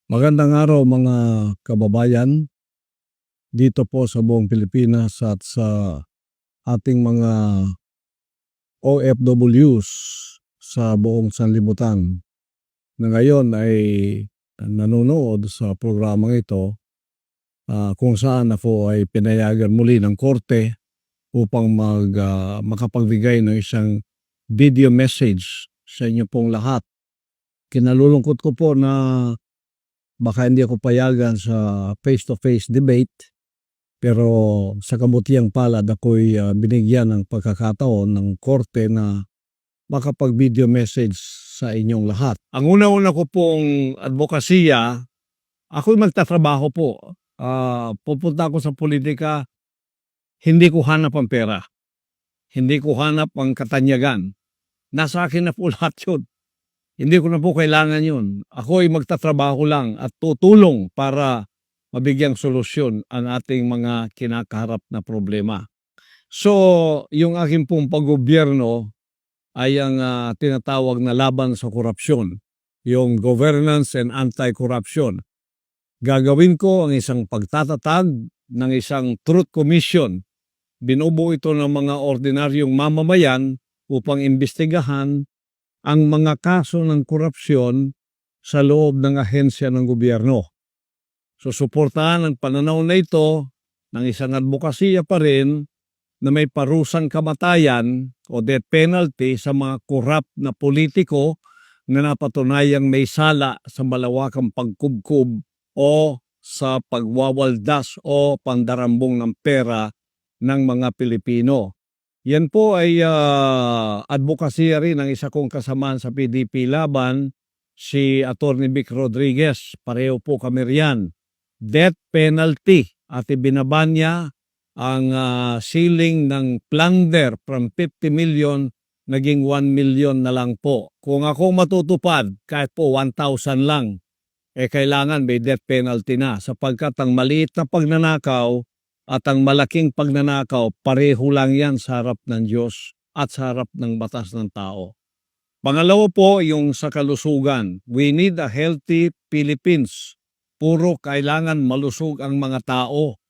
Magandang araw mga kababayan dito po sa buong Pilipinas at sa ating mga OFWs sa buong sanlibutan na ngayon ay nanonood sa programang ito, kung saan ako ay pinayagan muli ng korte upang makapagbigay ng isang video message sa inyo pong lahat. Kinalulungkot ko po na baka hindi ako payagan sa face-to-face debate, pero sa kabutiang palad ako'y binigyan ng pagkakataon ng korte na makapag-video message sa inyong lahat. Ang una-una ko pong advokasya, ako'y magtatrabaho po. Pupunta ako sa politika, hindi ko hanap ang pera. Hindi ko hanap ang katanyagan. Nasa akin na po lahat yun. Hindi ko na po kailangan yun. Ako ay magtatrabaho lang at tutulong para mabigyang solusyon ang ating mga kinakaharap na problema. So, yung aking pong paggobyerno ay ang tinatawag na laban sa korupsyon, yung governance and anti-corruption. Gagawin ko ang isang pagtatatag ng isang truth commission. Binubuo ito ng mga ordinaryong mamamayan upang imbestigahan ang mga kaso ng korupsyon sa loob ng ahensya ng gobyerno. Susuportahan ang pananaw na ito ng isang advokasya pa rin na may parusang kamatayan o death penalty sa mga korap na politiko na napatunayang may sala sa malawakang pagkubkob o sa pagwawaldas o pandarambong ng pera ng mga Pilipino. Yan po ay advokasya rin ng isa kong kasamaan sa PDP Laban, si Atty. Vic Rodriguez. Pareho po kami riyan. Death penalty at ibinaban niya ang ceiling ng plunder from 50 million naging 1 million na lang po. Kung ako matutupad, kahit po 1,000 lang, kailangan may death penalty na sapagkat ang maliit na pagnanakaw at ang malaking pagnanakaw, pareho lang yan sa harap ng Diyos at sa harap ng batas ng tao. Pangalawa po, yung sa kalusugan. We need a healthy Philippines. Puro kailangan malusog ang mga tao.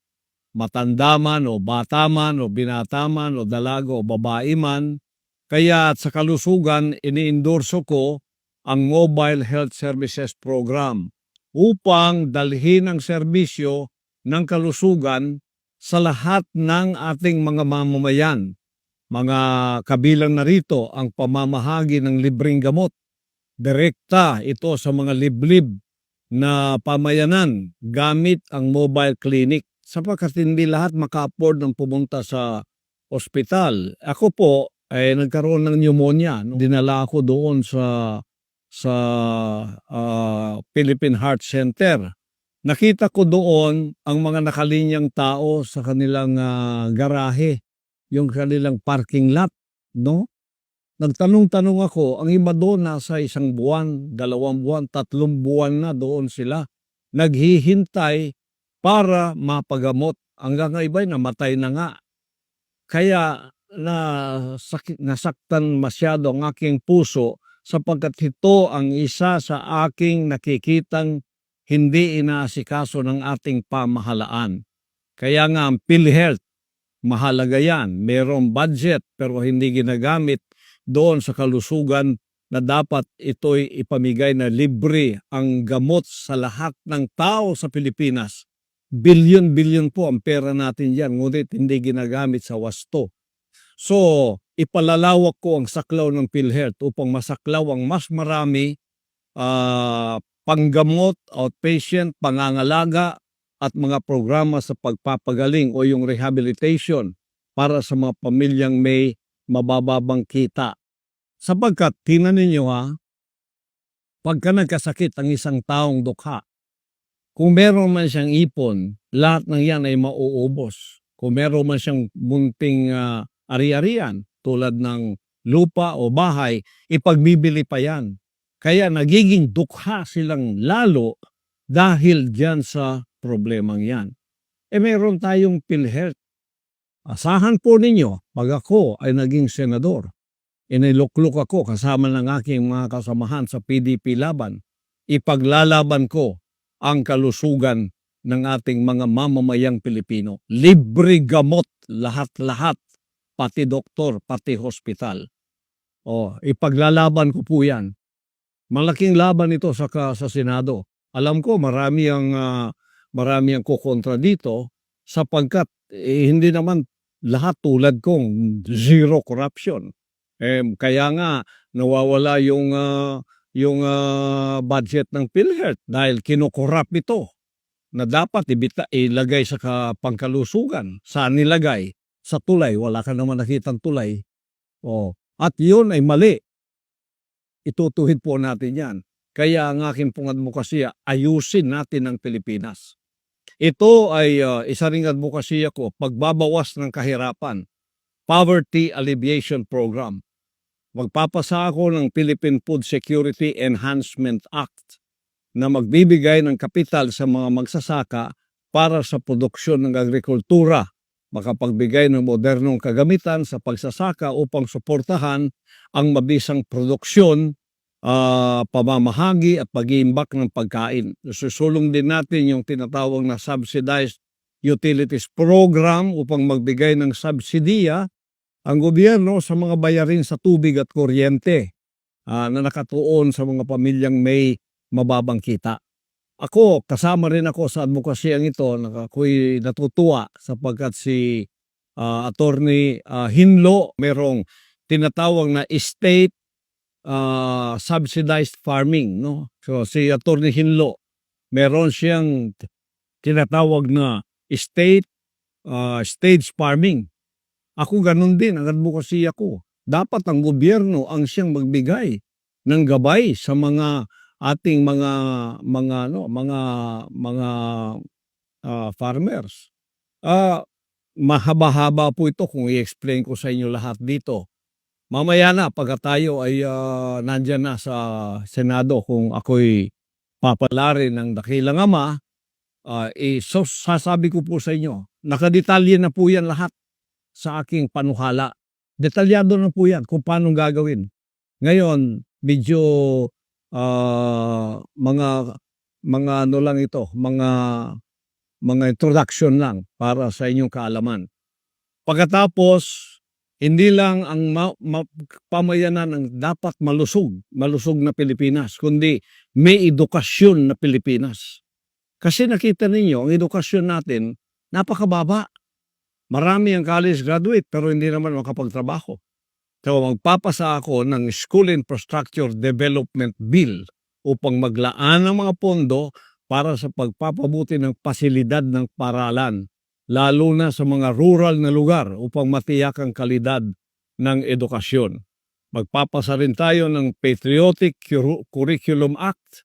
Matanda man o bata man o binata man o dalaga o babae man. Kaya sa kalusugan, iniendorso ko ang Mobile Health Services Program upang dalhin ang serbisyo ng kalusugan sa lahat ng ating mga mamamayan. Mga kabilang na rito ang pamamahagi ng libreng gamot. Direkta ito sa mga liblib na pamayanan gamit ang mobile clinic sapagkat hindi lahat maka-afford ng pumunta sa ospital. Ako po ay nagkaroon ng pneumonia. Dinala ako doon sa Philippine Heart Center. Nakita ko doon ang mga nakalinyang tao sa kanilang garahe, yung kanilang parking lot, no? Nagtanong-tanong ako, ang iba doon nasa 1 buwan, 2 buwan, 3 buwan na doon sila. Naghihintay para mapagamot. Hanggang iba namatay na nga. Kaya nasaktan masyado ang aking puso sapagkat ito ang isa sa aking nakikitang hindi inaasikaso ng ating pamahalaan. Kaya nga ang PhilHealth, mahalaga yan. Merong budget pero hindi ginagamit doon sa kalusugan na dapat ito'y ipamigay na libre ang gamot sa lahat ng tao sa Pilipinas. Bilyon-bilyon po ang pera natin yan, ngunit hindi ginagamit sa wasto. So, ipalalawak ko ang saklaw ng PhilHealth upang masaklaw ang mas marami panggamot, outpatient, pangangalaga at mga programa sa pagpapagaling o yung rehabilitation para sa mga pamilyang may mabababang kita. Sapagkat, tingnan ninyo pagka nagkasakit ang isang taong dukha, kung meron man siyang ipon, lahat ng yan ay mauubos. Kung meron man siyang munting ari-arian tulad ng lupa o bahay, ipagbibili pa yan. Kaya nagiging dukha silang lalo dahil dyan sa problemang yan. Meron tayong PhilHealth. Asahan po ninyo, pag ako ay naging senador, inilukluk ako kasama ng aking mga kasamahan sa PDP Laban, ipaglalaban ko ang kalusugan ng ating mga mamamayang Pilipino. Libre gamot, lahat-lahat, pati doktor, pati hospital. Ipaglalaban ko po yan. Malaking laban ito sa Senado. Alam ko marami ang kukontra dito sapagkat hindi naman lahat tulad kong zero corruption. Kaya nga nawawala yung budget ng PhilHealth dahil kinokorrupt ito na dapat ilagay sa pangkalusugan. Saan nilagay? Sa tulay. Wala ka naman nakitang tulay. At yun ay mali. Itutuhid po natin yan. Kaya ang aking pong advokasya, ayusin natin ang Pilipinas. Ito ay isa ring advokasya ko, pagbabawas ng kahirapan. Poverty Alleviation Program. Magpapasa ako ng Philippine Food Security Enhancement Act na magbibigay ng kapital sa mga magsasaka para sa produksyon ng agrikultura, makapagbigay ng modernong kagamitan sa pagsasaka upang suportahan ang mabisang produksyon, pamamahagi at pag-iimbak ng pagkain. Susulong din natin yung tinatawag na Subsidized Utilities Program upang magbigay ng subsidiya ang gobyerno sa mga bayarin sa tubig at kuryente na nakatuon sa mga pamilyang may mababang kita. Ako, kasama rin ako sa advokasyang ito. Ako'y natutuwa sapagkat si Attorney Hinlo merong tinatawag na state subsidized farming. No? So si Attorney Hinlo meron siyang tinatawag na state stage farming. Ako ganun din ang advokasya ko. Dapat ang gobyerno ang siyang magbigay ng gabay sa mga ating mga farmers. Mahaba-haba po ito kung i-explain ko sa inyo lahat dito. Mamaya na pagka tayo ay nandyan na sa Senado kung ako'y papalarin ng dakilang ama, so sasabi ko po sa inyo, nakadetalye na po yan lahat sa aking panuhala. Detalyado na po yan kung paano gagawin. Ngayon, medyo mga ano lang ito, mga introduction lang para sa inyong kaalaman. Pagkatapos, hindi lang ang pamayanan ang dapat malusog na Pilipinas, kundi may edukasyon na Pilipinas. Kasi nakita ninyo, ang edukasyon natin, napakababa. Marami ang college graduate pero hindi naman makapagtrabaho. So magpapasa ako ng School Infrastructure Development Bill upang maglaan ng mga pondo para sa pagpapabuti ng pasilidad ng paralan, lalo na sa mga rural na lugar upang matiyak ang kalidad ng edukasyon. Magpapasa rin tayo ng Patriotic Curriculum Act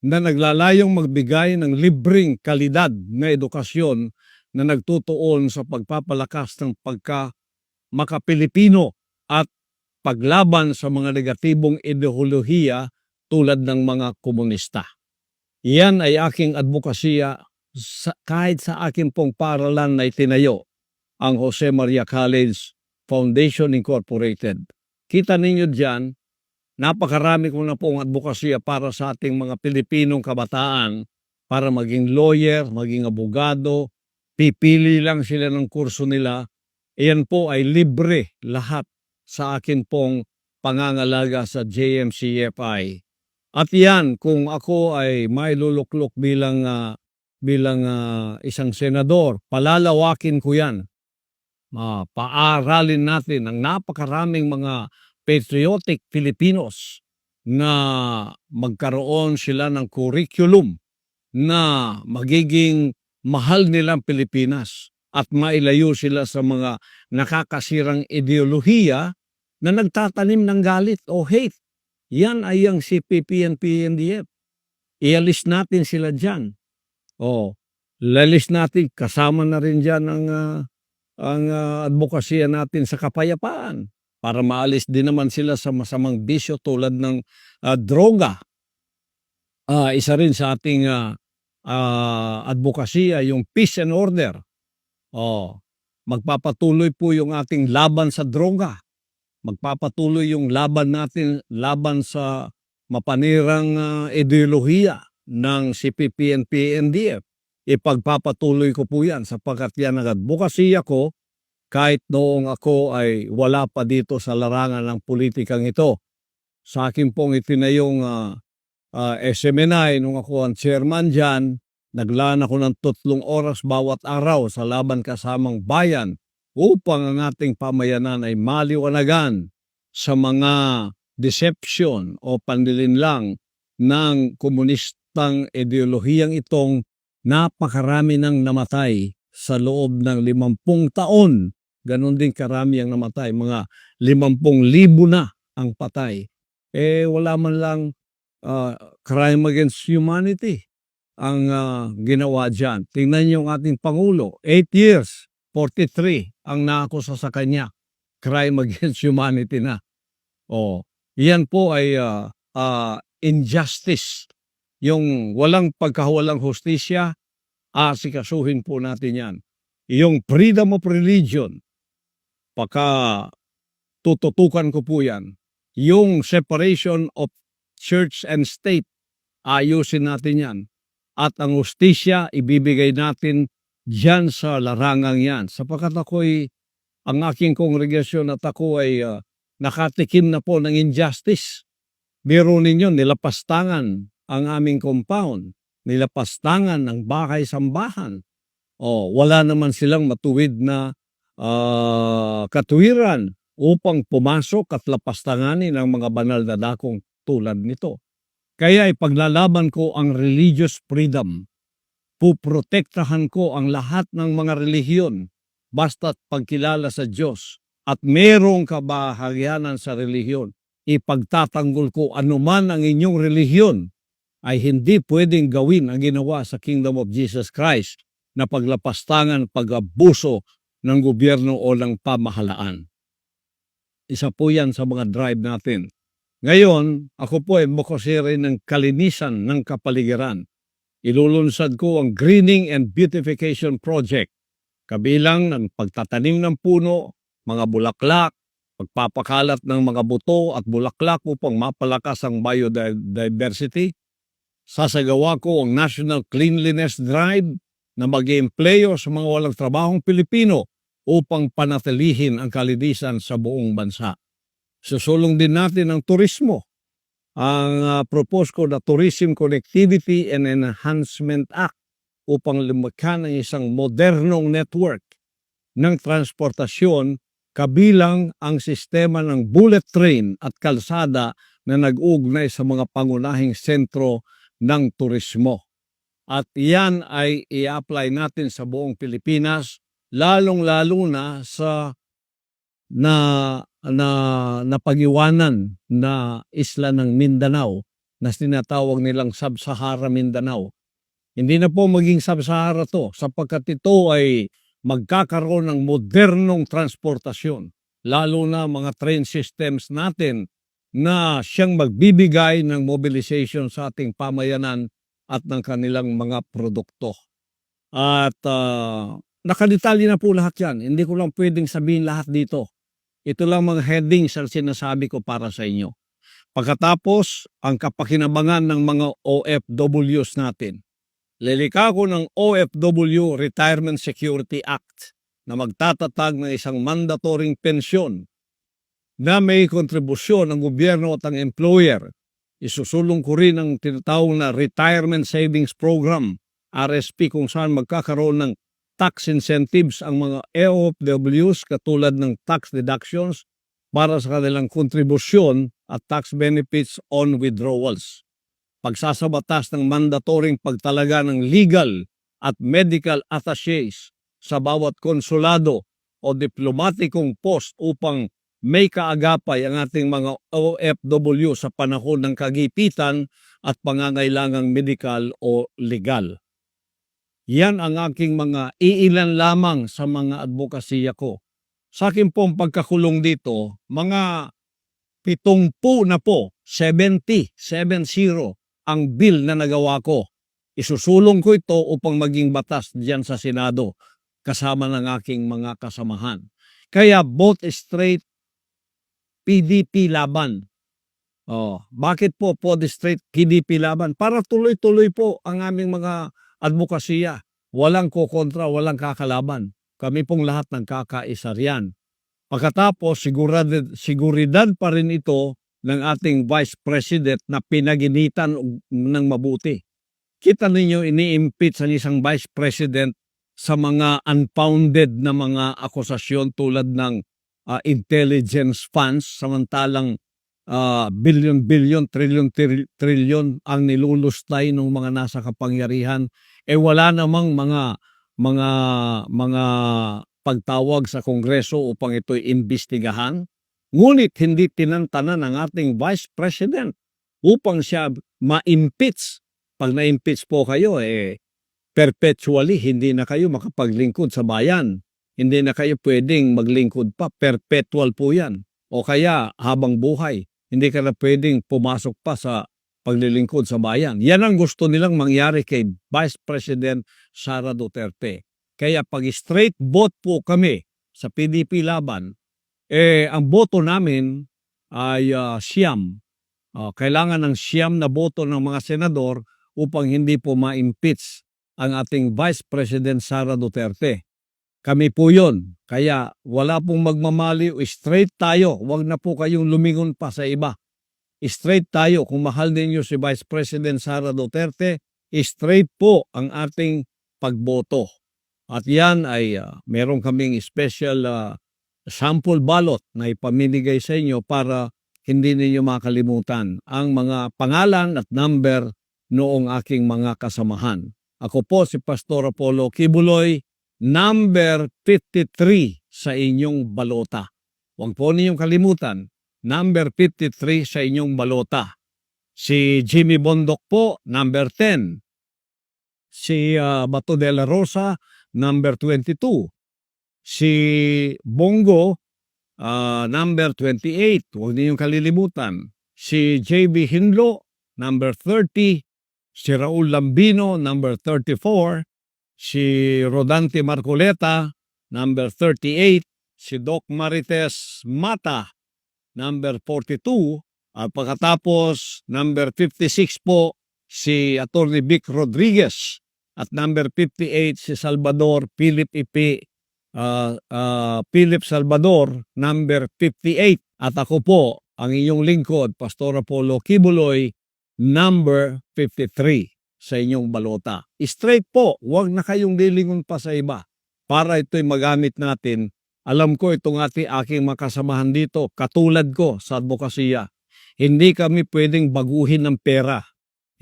na naglalayong magbigay ng libreng kalidad na edukasyon na nagtutuon sa pagpapalakas ng pagka-makapilipino at paglaban sa mga negatibong ideolohiya tulad ng mga komunista. Iyan ay aking advokasya kahit sa aking pong paralan na itinayo, ang Jose Maria College Foundation Incorporated. Kita ninyo dyan, napakarami ko na pong advokasya para sa ating mga Pilipinong kabataan para maging lawyer, maging abogado. Pipili lang sila ng kurso nila. Iyan po ay libre lahat sa akin pong pangangalaga sa JMCFI. At yan, kung ako ay may luluklok bilang isang senador, palalawakin ko yan. Paaralin natin ang napakaraming mga patriotic Filipinos na magkaroon sila ng curriculum na magiging mahal nilang Pilipinas at mailayo sila sa mga nakakasirang ideolohiya na nagtatanim ng galit o hate. Yan ay ang CPP and PNDF. Ialis natin sila dyan. Lalis natin, kasama na rin dyan ang advokasya natin sa kapayapaan para maalis din naman sila sa masamang bisyo tulad ng droga. Isa rin sa ating advokasya yung peace and order. Magpapatuloy po yung ating laban sa droga. Magpapatuloy yung laban natin, laban sa mapanirang ideolohiya. ng CPP and PNDF. Ipagpapatuloy ko po yan sapagkat yan ang advokasya ko kahit noong ako ay wala pa dito sa larangan ng politikang ito. Sa akin pong itinayong SMNI nung ako ang chairman dyan, naglaan ako ng 3 oras bawat araw sa laban kasamang bayan upang ang ating pamayanan ay maliwanagan sa mga deception o panlilinlang ng komunistang ideolohiyang itong napakarami nang namatay sa loob ng 50 taon. Ganon din karami ang namatay, mga 50,000 na ang patay. Wala man lang crime against humanity ang ginawa dyan. Tingnan niyo ang ating Pangulo, 8 years, 43 ang naakusa sa kanya. Crime against humanity na. Yan po ay injustice. Yung walang pagkawalang hustisya, asikasuhin po natin yan. Yung freedom of religion, tututukan ko po yan. Yung separation of church and state, ayusin natin yan. At ang hustisya, ibibigay natin dyan sa larangang yan. Sapagkat ang aking kongregasyon at ako ay nakatikim na po ng injustice. Meron ninyo, nilapastangan ang aming compound, nilapastangan ng bahay-sambahan. Wala naman silang matuwid na katuwiran upang pumasok at lapastanganin ang mga banal na dakong tulad nito. Kaya ipaglalaban ko ang religious freedom. Puprotektahan ko ang lahat ng mga relihiyon basta't pagkilala sa Diyos at merong kabahagyanan sa relihiyon. Ipagtatanggol ko anuman ang inyong relihiyon ay hindi pwedeng gawin ang ginawa sa Kingdom of Jesus Christ na paglapastangan, pag-abuso ng gobyerno o ng pamahalaan. Isa po yan sa mga drive natin. Ngayon, ako po ay mukosere ng kalinisan ng kapaligiran. Ilulunsad ko ang Greening and Beautification Project. Kabilang ng pagtatanim ng puno, mga bulaklak, pagpapakalat ng mga buto at bulaklak upang mapalakas ang biodiversity. Sasagawa ko ang National Cleanliness Drive na mag-iempleyo sa mga walang trabahong Pilipino upang panatilihin ang kalinisan sa buong bansa. Susulong din natin ang turismo. Ang propose ko na Tourism Connectivity and Enhancement Act upang lumikha ng isang modernong network ng transportasyon kabilang ang sistema ng bullet train at kalsada na nag-ugnay sa mga pangunahing sentro ng turismo. At iyan ay i-apply natin sa buong Pilipinas, lalong-lalo na sa napag-iwanan na isla ng Mindanao na tinatawag nilang Sub-Sahara Mindanao. Hindi na po maging Sub-Sahara to sapagkat ito ay magkakaroon ng modernong transportasyon, lalo na mga train systems natin na siyang magbibigay ng mobilization sa ating pamayanan at ng kanilang mga produkto. At nakadetalye na po lahat yan. Hindi ko lang pwedeng sabihin lahat dito. Ito lang mga headings ang sinasabi ko para sa inyo. Pagkatapos, ang kapakinabangan ng mga OFWs natin. Lilikha ko ng OFW Retirement Security Act na magtatatag ng isang mandatoring pensyon na may kontribusyon ng gobyerno at ang employer. Isusulong ko rin ang tinatawag na Retirement Savings Program, RSP, kung saan magkakaroon ng tax incentives ang mga OFWs katulad ng tax deductions para sa kanilang kontribusyon at tax benefits on withdrawals. Pagsasabatas ng mandatoring pagtalaga ng legal at medical attaches sa bawat konsulado o diplomatikong post upang may kaagapay ang ating mga OFW sa panahon ng kagipitan at pangangailangang medical o legal. Yan ang aking mga iilan lamang sa mga advokasya ko. Sa akin pong pagkakulong dito, mga 70 na po, 70 ang bill na nagawa ko. Isusulong ko ito upang maging batas diyan sa Senado kasama ng aking mga kasamahan. Kaya both straight PDP laban. Bakit po Straight PDP laban? Para tuloy-tuloy po ang aming mga advokasya. Walang kokontra, walang kakalaban. Kami pong lahat nagkakaisa riyan. Pagkatapos, siguridad pa rin ito ng ating Vice President na pinaginitan ng mabuti. Kita ninyo, ini-impeach ang isang Vice President sa mga unfounded na mga akusasyon tulad ng intelligence funds, samantalang billion, trillion ang nilulustay ng mga nasa kapangyarihan. Wala namang mga pagtawag sa Kongreso upang ito'y imbestigahan. Ngunit hindi tinantanan ng ating Vice President upang siya ma-impeach. Pag na-impeach po kayo, perpetually hindi na kayo makapaglingkod sa bayan. Hindi na kayo pwedeng maglingkod pa. Perpetual po yan. O kaya habang buhay, hindi ka na pwedeng pumasok pa sa paglilingkod sa bayan. Yan ang gusto nilang mangyari kay Vice President Sara Duterte. Kaya pag straight vote po kami sa PDP laban, ang boto namin ay siyam. Kailangan ng siyam na boto ng mga senador upang hindi po ma-impeach ang ating Vice President Sara Duterte. Kami po yun. Kaya wala pong magmamaliw. Straight tayo. Huwag na po kayong lumingon pa sa iba. Straight tayo. Kung mahal ninyo si Vice President Sara Duterte, straight po ang ating pagboto. At yan ay meron kaming special sample ballot na ipamimigay sa inyo para hindi ninyo makalimutan ang mga pangalan at number noong aking mga kasamahan. Ako po si Pastor Apollo Kibuloy, number 53 sa inyong balota. Huwag po ninyong kalimutan, number 53 sa inyong balota. Si Jimmy Bondok po, number 10. Si Bato de la Rosa, number 22. Si Bongo, number 28. Huwag ninyong kalilimutan. Si JB Hinlo, number 30. Si Raul Lambino, number 34. Si Rodante Marcoleta, number 38. Si Doc Marites Mata, number 42. At pagkatapos, number 56 po, si Atty. Vic Rodriguez. At number 58, si Salvador Philip Philip Salvador, number 58. At ako po, ang inyong lingkod, Pastor Apollo Kibuloy, number 53 sa inyong balota. Straight po, huwag na kayong lilingon pa sa iba. Para ito'y magamit natin. Alam ko itong aking makasamahan dito, katulad ko sa advokasya. Hindi kami pwedeng baguhin ng pera.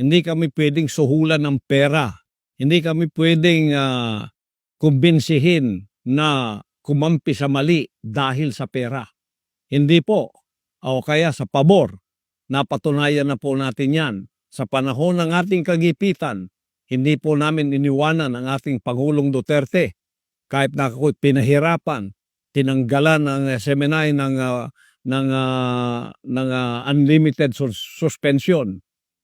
Hindi kami pwedeng suhulan ng pera. Hindi kami pwedeng kumbinsihin na kumampi sa mali dahil sa pera. Hindi po. O kaya sa pabor. Napatunayan na po natin yan. Sa panahon ng ating kagipitan, hindi po namin iniwanan ang ating Pangulong Duterte. Kahit na ako'y pinahirapan, tinanggalan ng SMNI ng unlimited suspension.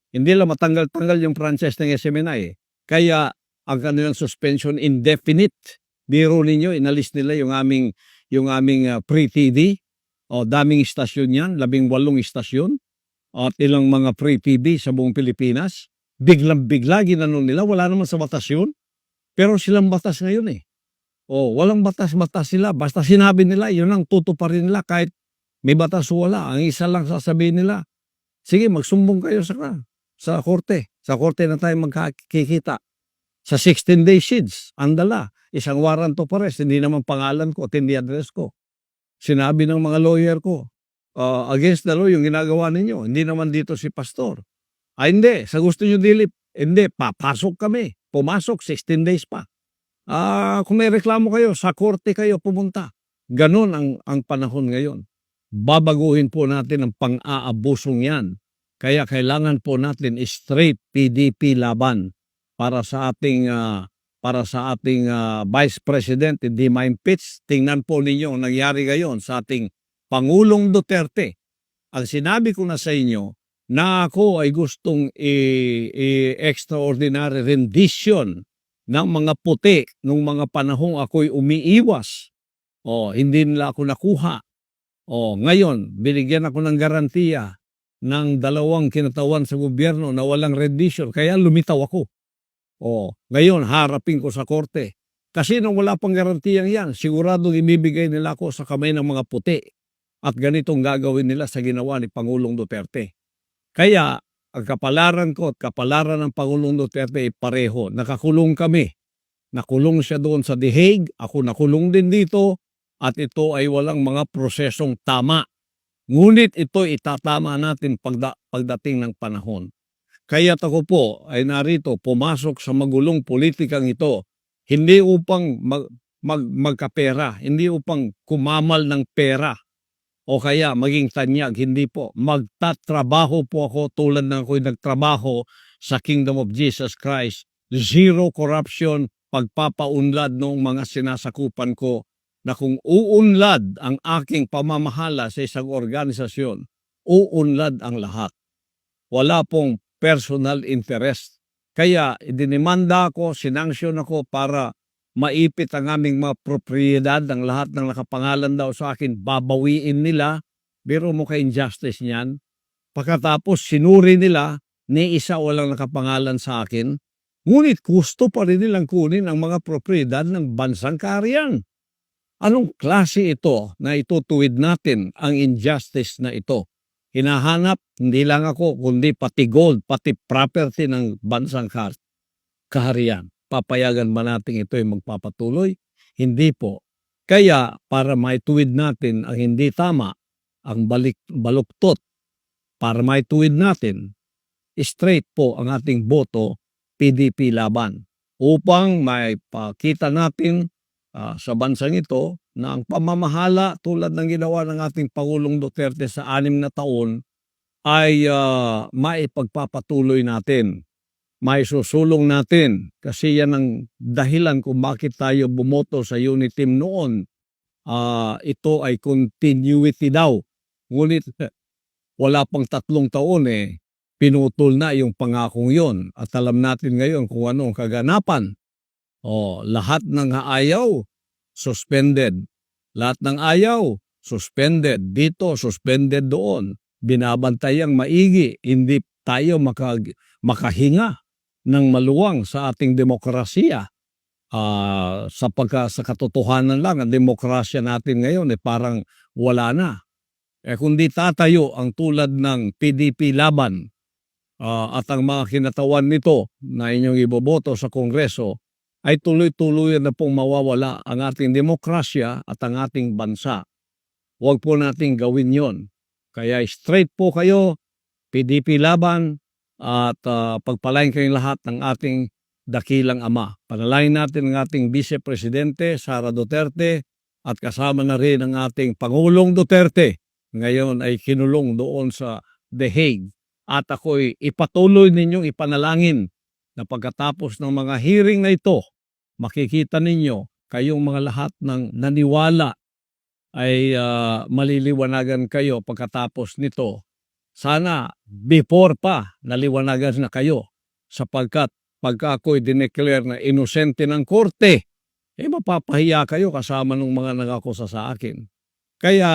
Hindi lang matanggal-tanggal yung franchise ng SMNI. Kaya ang kanilang suspension indefinite. Biro ninyo, inalis nila yung aming pre-TV. Daming istasyon yan, 18 istasyon. At ilang mga pre-TV sa buong Pilipinas. Biglang-bigla ginanon nila, wala naman sa batas yun. Pero silang batas ngayon eh. Walang batas-batas sila. Basta sinabi nila, yun ang tutuparin nila kahit may batas o wala. Ang isa lang sasabihin nila, sige, magsumbong kayo sa korte. Sa korte na tayo magkikita. Sa 16-day SIDS, andala. Isang warrant of arrest, hindi naman pangalan ko at hindi address ko. Sinabi ng mga lawyer ko, against the law yung ginagawa ninyo. Hindi naman dito si pastor. Hindi. Sa gusto nyo dilip, hindi. Papasok kami. Pumasok, 16 days pa. Kung may reklamo kayo, sa korte kayo pumunta. Ganon ang panahon ngayon. Babaguhin po natin ang pang-aabusong yan. Kaya kailangan po natin straight PDP laban para sa ating Vice President, hindi ma-impeach. Tingnan po ninyo ang nangyari ngayon sa ating Pangulong Duterte. Ang sinabi ko na sa inyo na ako ay gustong extraordinary rendition ng mga puti nung mga panahong ako'y umiiwas. Hindi nila ako nakuha. Ngayon, binigyan ako ng garantiya ng dalawang kinatawan sa gobyerno na walang rendition, kaya lumitaw ako. Ngayon harapin ko sa korte. Kasi nung wala pang garantiyang yan, siguradong ibibigay nila ako sa kamay ng mga puti at ganitong gagawin nila sa ginawa ni Pangulong Duterte. Kaya ang kapalaran ko at kapalaran ng Pangulong Duterte ay pareho. Nakakulong kami. Nakulong siya doon sa The Hague, ako nakulong din dito at ito ay walang mga prosesong tama. Ngunit ito itatama natin pagdating ng panahon. Kaya't ako po ay narito pumasok sa magulong politikang ito, hindi upang magkapera, hindi upang kumamal ng pera o kaya maging tanyag, hindi po. Magtatrabaho po ako tulad ng ako'y nagtrabaho sa Kingdom of Jesus Christ. Zero corruption, pagpapaunlad ng mga sinasakupan ko na kung uunlad ang aking pamamahala sa isang organisasyon, uunlad ang lahat. Wala pong personal interest. Kaya idinimanda ako, sinanksyon ako para maipit ang aming mga propriedad, ang lahat ng nakapangalan daw sa akin, babawiin nila. Biro mo kay injustice niyan. Pagkatapos sinuri nila, ni isa walang nakapangalan sa akin. Ngunit gusto pa rin nilang kunin ang mga propriedad ng bansang kaharian. Anong klase ito na itutuwid natin ang injustice na ito? Hinahanap hindi lang ako kundi pati gold, pati property ng bansang kaharian. Papayagan ba natin ito ay magpapatuloy? Hindi po. Kaya para maituwid natin ang hindi tama, ang baluktot, para maituwid natin, straight po ang ating boto, PDP laban. Upang maipakita natin sa bansang ito na ang pamamahala tulad ng ginawa ng ating Pangulong Duterte sa 6 na taon ay maipagpapatuloy natin. Maisusulong natin kasi yan ang dahilan kung bakit tayo bumoto sa unit team noon. Ito ay continuity daw. Ngunit wala pang 3 taon pinutol na yung pangakong yon at alam natin ngayon kung ano ang kaganapan. Lahat ng ayaw, suspended. Lahat ng ayaw, suspended. Dito, suspended doon. Binabantayang maigi, hindi tayo makahinga ng maluwang sa ating demokrasya. Sa katotohanan lang, ang demokrasya natin ngayon parang wala na. Kundi tatayo ang tulad ng PDP laban at ang mga kinatawan nito na inyong iboboto sa Kongreso, ay tuloy-tuloy na pong mawawala ang ating demokrasya at ang ating bansa. Huwag po nating gawin yon. Kaya straight po kayo, PDP laban, at pagpalain kayong lahat ng ating dakilang ama. Panalangin natin ang ating Vice Presidente, Sara Duterte, at kasama na rin ang ating Pangulong Duterte. Ngayon ay kinulong doon sa The Hague. At ako'y ipatuloy ninyong ipanalangin na pagkatapos ng mga hearing na ito, makikita ninyo kayong mga lahat ng naniwala ay maliliwanagan kayo pagkatapos nito. Sana before pa naliwanagan na kayo sapagkat pagka ako'y dineclare na inosente ng korte, mapapahiya kayo kasama ng mga nag-akusa sa akin. Kaya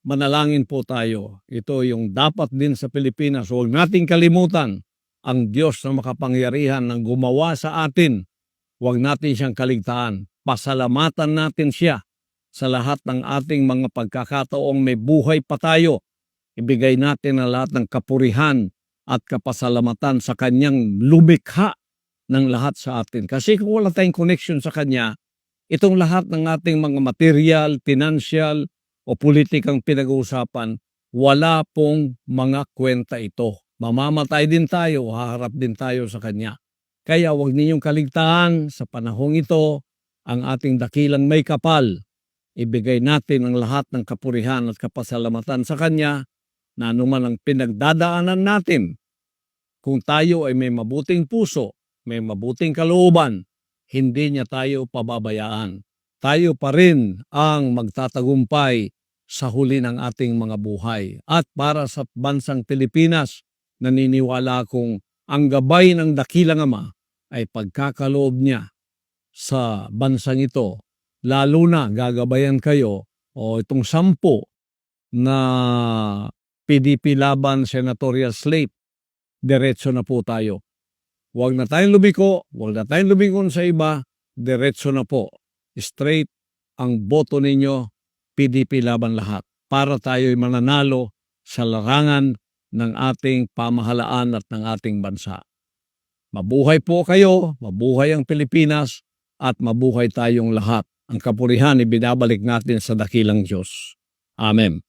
manalangin po tayo. Ito yung dapat din sa Pilipinas. Huwag nating kalimutan ang Diyos na makapangyarihan ng gumawa sa atin. Huwag natin siyang kaligtaan. Pasalamatan natin siya sa lahat ng ating mga pagkakataong may buhay pa tayo. Ibigay natin ang lahat ng kapurihan at kapasalamatan sa kanyang lumikha ng lahat sa atin. Kasi kung wala tayong connection sa kanya, itong lahat ng ating mga material, financial, o politikang pinag-uusapan, wala pong mga kwenta ito. Mamamatay din tayo, haharap din tayo sa kanya. Kaya huwag ninyong kaligtaan sa panahong ito ang ating dakilang may kapal. Ibigay natin ang lahat ng kapurihan at kapasalamatan sa kanya na anuman ang pinagdadaanan natin. Kung tayo ay may mabuting puso, may mabuting kalooban, hindi niya tayo pababayaan. Tayo pa rin ang magtatagumpay sa huli ng ating mga buhay. At para sa bansang Pilipinas, naniniwala akong ang gabay ng dakilang ama ay pagkakaloob niya sa bansang ito. Lalo na gagabayan kayo o itong 10 na PDP laban senatorial slate. Diretso na po tayo. Huwag na tayong lumiko, huwag na tayong lumingon sa iba, diretso na po. Straight ang boto ninyo, PDP laban lahat, para tayo'y mananalo sa larangan ng ating pamahalaan at ng ating bansa. Mabuhay po kayo, mabuhay ang Pilipinas, at mabuhay tayong lahat. Ang kapurihan ibinabalik natin sa dakilang Diyos. Amen.